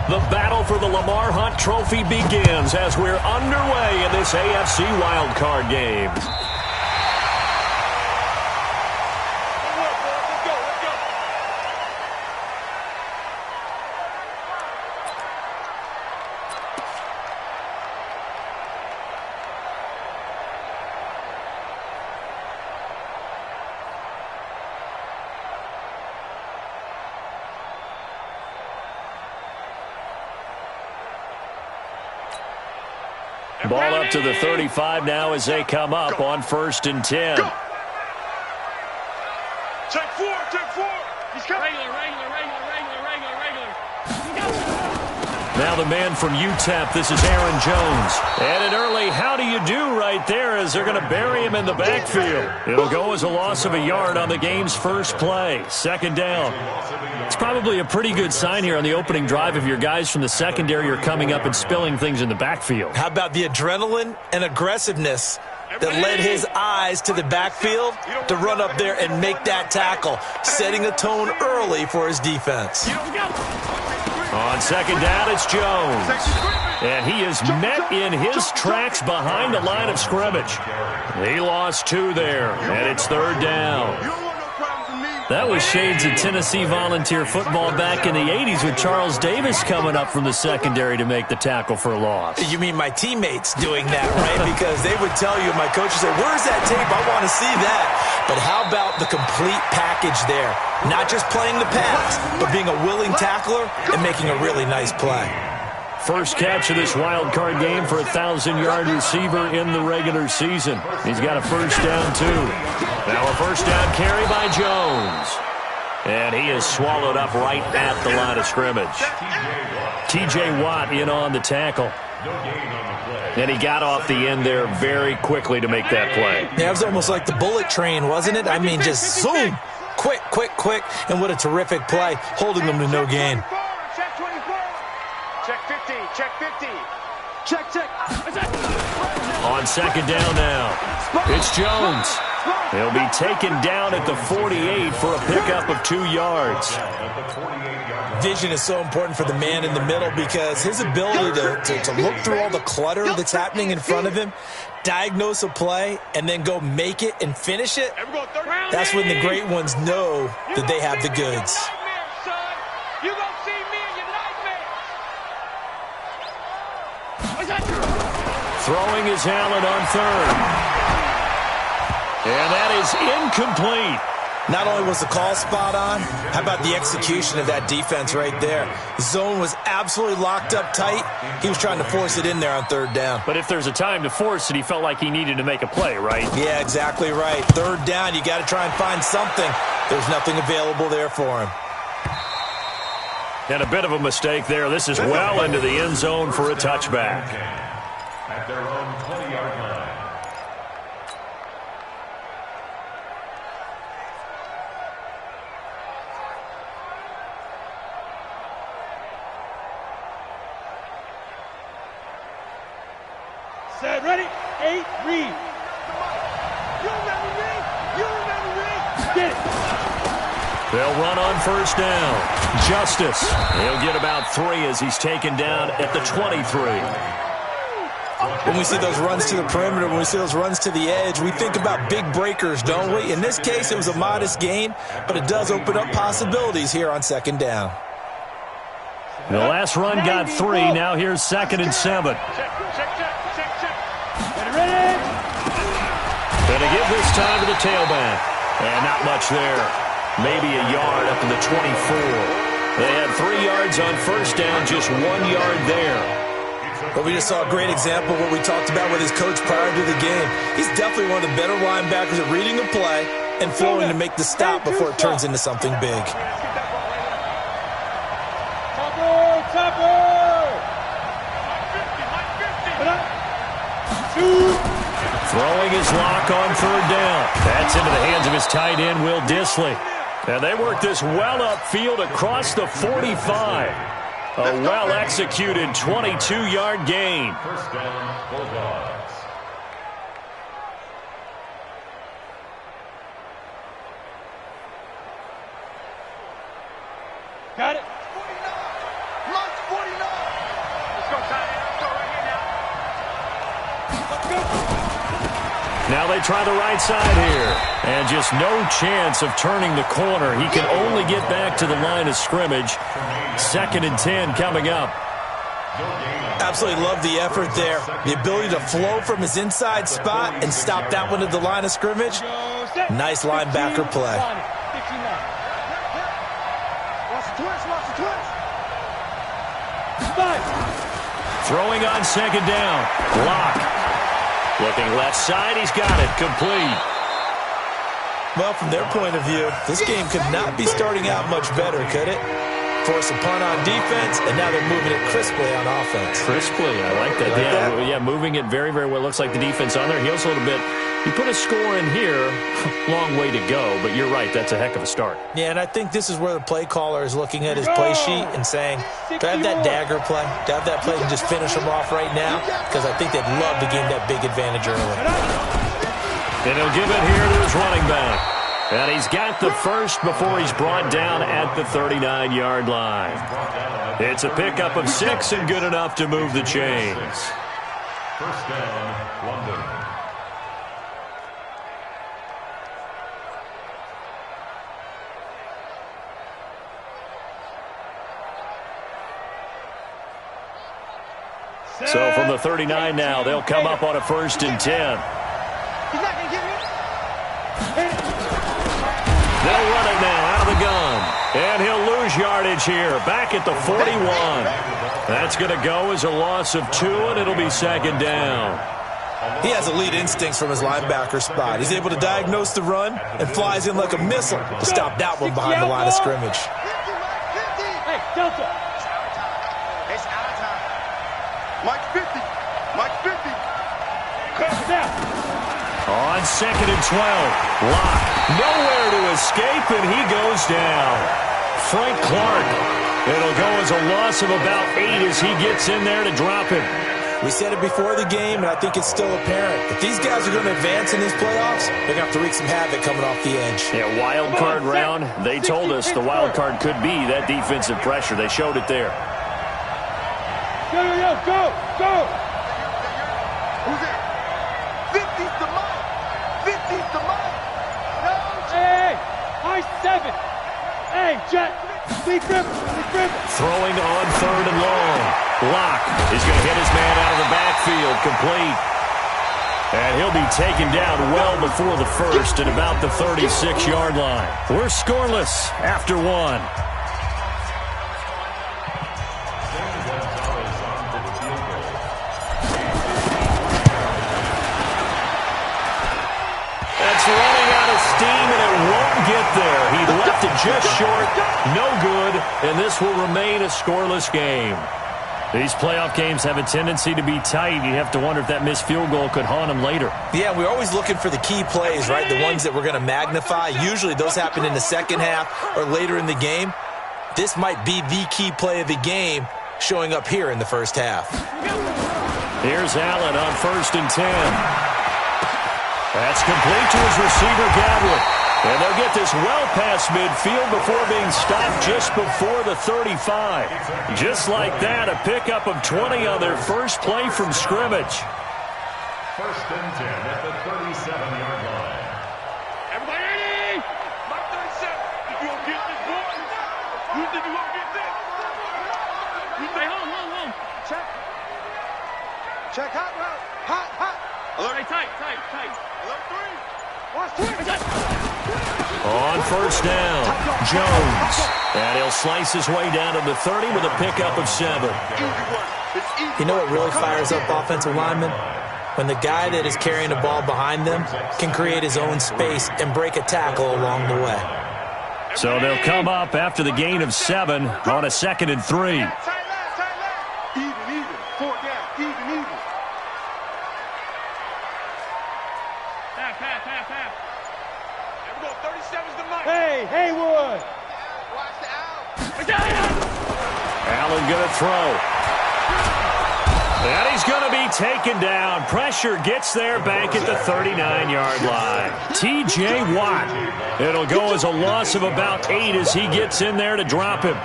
The battle for the Lamar Hunt Trophy begins as we're underway in this AFC wildcard game. Ball up to the 35 now as they come up on 1st and 10. Go. Take four. He's coming. Regular. Now the man from UTEP, this is Aaron Jones. And an early how do you do right there as they're going to bury him in the backfield. It'll go as a loss of a yard on the game's first play. 2nd down. It's probably a pretty good sign here on the opening drive if your guys from the secondary are coming up and spilling things in the backfield. How about the adrenaline and aggressiveness that led his eyes to the backfield to run up there and make that tackle, setting a tone early for his defense. On 2nd down, it's Jones. And he is met in his tracks behind the line of scrimmage. He lost 2 there, and it's 3rd down. That was shades of Tennessee volunteer football back in the 80s with Charles Davis coming up from the secondary to make the tackle for a loss. You mean my teammates doing that, right? Because they would tell you, my coach would say, where's that tape? I want to see that. But how about the complete package there? Not just playing the pass, but being a willing tackler and making a really nice play. First catch of this wild card game for a 1,000-yard receiver in the regular season. He's got a 1st down, too. Now a 1st down carry by Jones. And he is swallowed up right at the line of scrimmage. T.J. Watt in on the tackle. And he got off the end there very quickly to make that play. Yeah, it was almost like the bullet train, wasn't it? I mean, just zoom. Quick. And what a terrific play, holding them to no gain. Check. On 2nd down now, it's Jones. He'll be taken down at the 48 for a pickup of 2 yards. Vision is so important for the man in the middle because his ability to look through all the clutter that's happening in front of him, diagnose a play, and then go make it and finish it, that's when the great ones know that they have the goods. Throwing his Allen on 3rd. And that is incomplete. Not only was the call spot on, how about the execution of that defense right there? The zone was absolutely locked up tight. He was trying to force it in there on 3rd down. But if there's a time to force it, he felt like he needed to make a play, right? Yeah, exactly right. 3rd down, you got to try and find something. There's nothing available there for him. And a bit of a mistake there. This is well into the end zone for a touchback. At their own 20-yard line. Set, ready, 8, read. You remember me? Get it. They'll run on 1st down. Justice. He'll get about 3 as he's taken down at the 23. When we see those runs to the perimeter, when we see those runs to the edge, we think about big breakers, don't we? In this case, it was a modest gain, but it does open up possibilities here on 2nd down. The last run got 3. Now here's 2nd and 7. Gonna give this time to the tailback. And not much there. Maybe a yard up to the 24. They had 3 yards on 1st down, just 1 yard there. But we just saw a great example of what we talked about with his coach prior to the game. He's definitely one of the better linebackers at reading a play and flowing to make the stop before it turns into something big. Throwing his lock on 3rd down. That's into the hands of his tight end, Will Dissly. And they work this well upfield across the 45. A well-executed 22-yard gain. 1st down, Bulldogs. Got it. 49. Now they try the right side here. And just no chance of turning the corner. He can only get back to the line of scrimmage. 2nd and 10 coming up. Absolutely love the effort there. The ability to flow from his inside spot and stop that one at the line of scrimmage. Nice linebacker play. Throwing on 2nd down. Block. Looking left side. He's got it. Complete. Well, from their point of view, this game could not be starting out much better, could it? Force a punt on defense, and now they're moving it crisply on offense. Crisply, I like that. Yeah, moving it very, very well. Looks like the defense on there heals a little bit. You put a score in here, long way to go, but you're right, that's a heck of a start. Yeah, and I think this is where the play caller is looking at his play sheet and saying, do I have that dagger play? Do I have that play and just finish them off right now? Because I think they'd love to gain that big advantage early. And he'll give it here to his running back. And he's got the first before he's brought down at the 39-yard line. It's a pickup of 6 and good enough to move the chains. First down, London. So from the 39 now, they'll come up on a 1st and 10. He's not going to get me. They'll run it now out of the gun. And he'll lose yardage here. Back at the 41. That's going to go as a loss of 2, and it'll be 2nd down. He has elite instincts from his linebacker spot. He's able to diagnose the run and flies in like a missile to stop that one behind the line of scrimmage. Hey, Delta. It's our time. Mike 50. Mike 50. Cut down. On 2nd and 12. Lock. Nowhere to escape, and he goes down. Frank Clark. It'll go as a loss of about 8 as he gets in there to drop him. We said it before the game, and I think it's still apparent. If these guys are going to advance in these playoffs, they're going to have to wreak some havoc coming off the edge. Yeah, wild card round. They told us the wild card could be that defensive pressure. They showed it there. Go. Who's there? 50's the mark. 50's the mark. No. Hey, high 7. Hey, Jet. Big grip. Throwing on 3rd and long. Lock is going to hit his man out of the backfield. Complete. And he'll be taken down well before the 1st at about the 36-yard line. We're scoreless after 1. Running out of steam, and it won't get there. He left it just short. No good, and this will remain a scoreless game. These playoff games have a tendency to be tight. You have to wonder if that missed field goal could haunt him later. Yeah, we're always looking for the key plays, right? The ones that we're going to magnify. Usually those happen in the second half or later in the game. This might be the key play of the game showing up here in the first half. Here's Allen on 1st and 10. That's complete to his receiver, Gadwin. And they'll get this well past midfield before being stopped just before the 35. Just like that, a pickup of 20 on their first play from scrimmage. 1st and 10 at the 37-yard line. Everybody ready? Mike 37. You gonna get this, boy? You think you gonna get this? You say, hold. Check. Check, hot. Alert. Hey, tight. Alert 3. Watch 3. On 1st down, Jones. And he'll slice his way down to the 30 with a pickup of 7. You know what really fires up offensive linemen? When the guy that is carrying the ball behind them can create his own space and break a tackle along the way. So they'll come up after the gain of 7 on a 2nd and 3. Tight left. Even. 4 down. Even. Half. There we go. 37's the mic. Hey, Haywood. Watch the out. Allen going to throw. And he's going to be taken down. Pressure gets there back at the 39-yard line. T.J. Watt. It'll go as a loss of about 8 as he gets in there to drop him.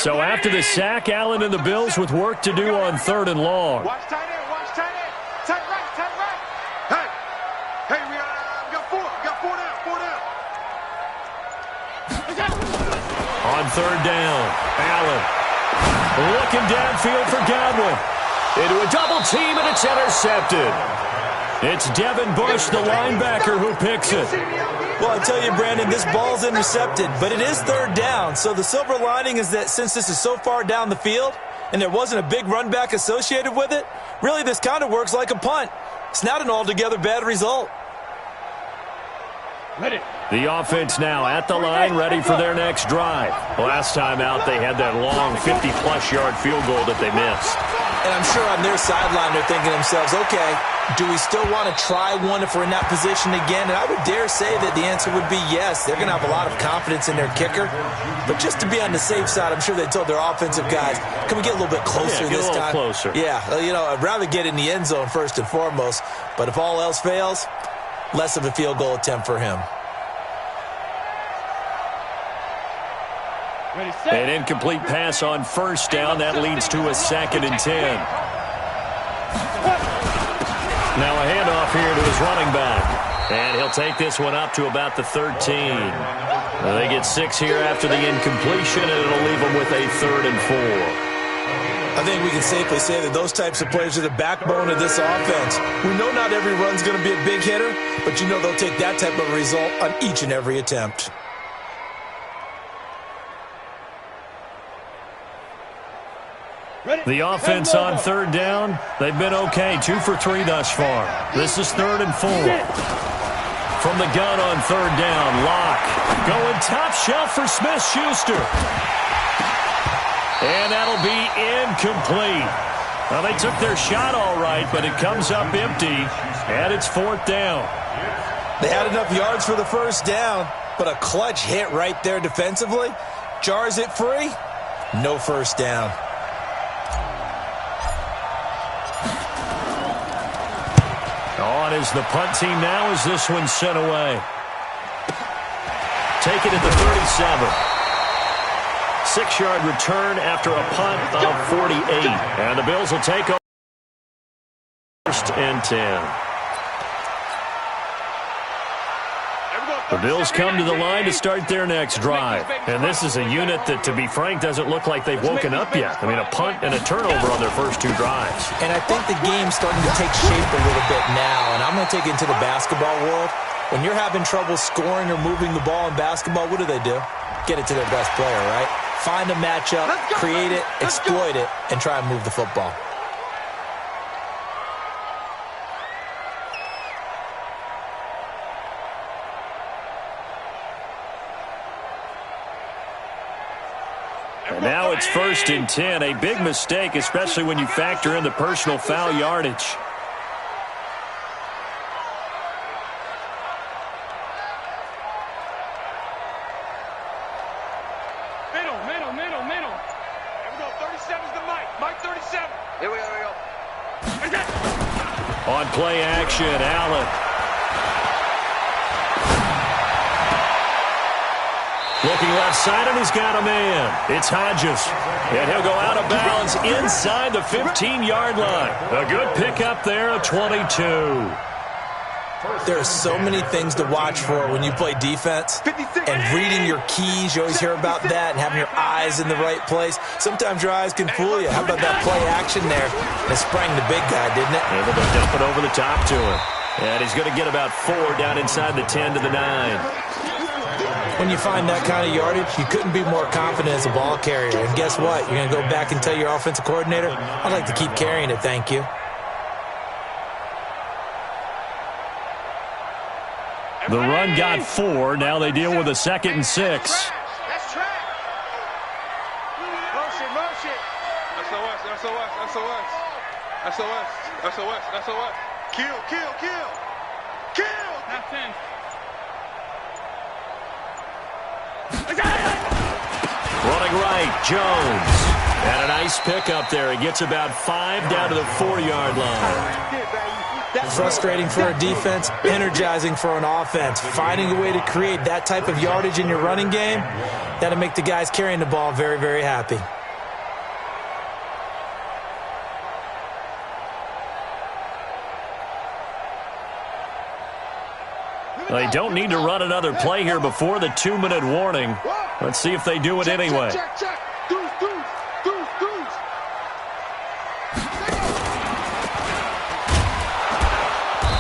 So after the sack, Allen and the Bills with work to do on 3rd and long. Watch tight end, watch tight end. Tight right, tight right. Hey, we got 4 down, 4 down. On 3rd down, Allen looking downfield for Godwin. Into a double team, and it's intercepted. It's Devin Bush, the linebacker, who picks it. Well, I tell you, Brandon, this ball's intercepted, but it is 3rd down. So the silver lining is that since this is so far down the field and there wasn't a big run back associated with it, really this kind of works like a punt. It's not an altogether bad result. The offense now at the line, ready for their next drive. Last time out, they had that long 50-plus yard field goal that they missed. And I'm sure on their sideline they're thinking to themselves, okay, do we still want to try one if we're in that position again? And I would dare say that the answer would be yes. They're going to have a lot of confidence in their kicker. But just to be on the safe side, I'm sure they told their offensive guys, can we get a little bit closer this time? Closer. Yeah, I'd rather get in the end zone first and foremost. But if all else fails, less of a field goal attempt for him. An incomplete pass on 1st down. That leads to a 2nd and 10. Now a handoff here to his running back. And he'll take this one up to about the 13. They get 6 here after the incompletion, and it'll leave them with a 3rd and 4. I think we can safely say that those types of players are the backbone of this offense. We know not every run's going to be a big hitter, but you know they'll take that type of result on each and every attempt. The offense on 3rd down, they've been okay. 2 for 3 thus far. This is 3rd and 4. From the gun on 3rd down, Locke going top shelf for Smith-Schuster. And that'll be incomplete. Well, they took their shot all right, but it comes up empty, and it's 4th down. They had enough yards for the 1st down, but a clutch hit right there defensively. Jars it free, no 1st down. On is the punt team now as this one's sent away. Take it at the 37. 6-yard return after a punt of 48. And the Bills will take over 1st and 10. The Bills come to the line to start their next drive. And this is a unit that, to be frank, doesn't look like they've woken up yet. I mean, a punt and a turnover on their first 2 drives. And I think the game's starting to take shape a little bit now. And I'm going to take it into the basketball world. When you're having trouble scoring or moving the ball in basketball, what do? Get it to their best player, right? Find a matchup, create it, exploit it, and try and move the football. And now it's 1st and 10. A big mistake, especially when you factor in the personal foul yardage. Middle. Here we go. 37's the Mike. Mike 37. Here we go. On play action, Allen. Looking left side, and he's got a man. It's Hodges. And he'll go out of bounds inside the 15-yard line. A good pickup there, a 22. There are so many things to watch for when you play defense. And reading your keys, you always hear about that, and having your eyes in the right place. Sometimes your eyes can fool you. How about that play action there? And it sprang the big guy, didn't it? Able to dump it over the top to him. And he's going to get about 4 down inside the 10 to the 9. When you find that kind of yardage, you couldn't be more confident as a ball carrier. And guess what? You're going to go back and tell your offensive coordinator, I'd like to keep carrying it, thank you. The run got 4. Now they deal with a 2nd and 6. That's track. Motion. SOS. Kill. Not 10. Running right, Jones. And a nice pickup there. He gets about 5 down to the 4-yard line. Frustrating for a defense, energizing for an offense. Finding a way to create that type of yardage in your running game, that'll make the guys carrying the ball very, very happy. They don't need to run another play here before the 2-minute warning. Let's see if they do it anyway. Check. Deuce.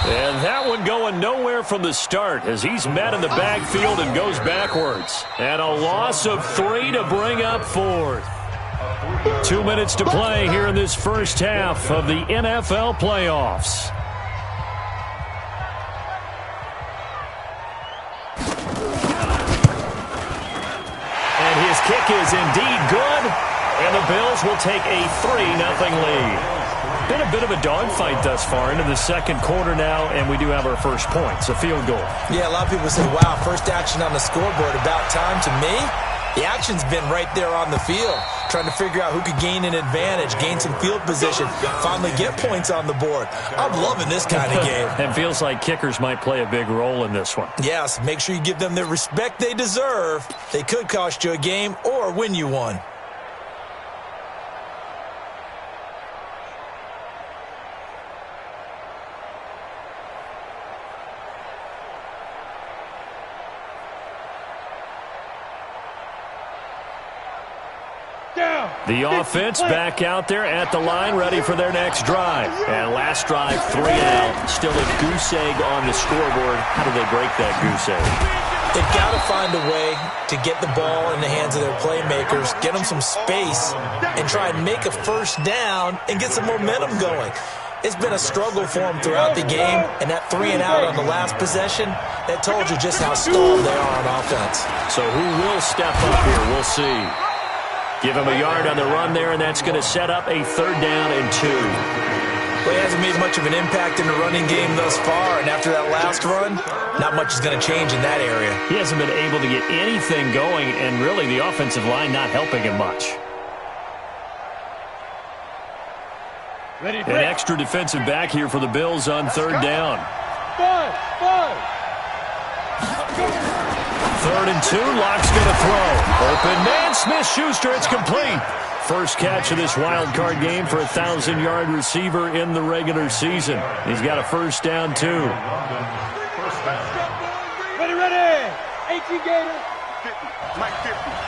And that one going nowhere from the start as he's met in the backfield and goes backwards. And a loss of 3 to bring up 4th. 2 minutes to play here in this first half of the NFL playoffs. And his kick is indeed good. And the Bills will take a 3-0 lead. Been a bit of a dogfight thus far into the second quarter now, and we do have our first points, a field goal. Yeah, a lot of people say, wow, first action on the scoreboard, about time. To me, the action's been right there on the field, trying to figure out who could gain an advantage, gain some field position, finally get points on the board. I'm loving this kind of game. It feels like kickers might play a big role in this one. Yes, make sure you give them the respect they deserve. They could cost you a game or win you one. The offense back out there at the line, ready for their next drive. And last drive, 3 out. Still a goose egg on the scoreboard. How do they break that goose egg? They've got to find a way to get the ball in the hands of their playmakers, get them some space, and try and make a first down and get some momentum going. It's been a struggle for them throughout the game, and that 3 and out on the last possession, that told you just how stalled they are on offense. So who will step up here? We'll see. Give him a yard on the run there, and that's going to set up a 3rd down and 2. Well, he hasn't made much of an impact in the running game thus far, and after that last run, not much is going to change in that area. He hasn't been able to get anything going, and really the offensive line not helping him much. An extra defensive back here for the Bills on 3rd down. 3rd and 2, Locke's going to throw. Open man, Smith-Schuster, it's complete. First catch of this wild card game for a 1,000-yard receiver in the regular season. He's got a first down, too. Ready. 18 Gators. 50. Mike 50.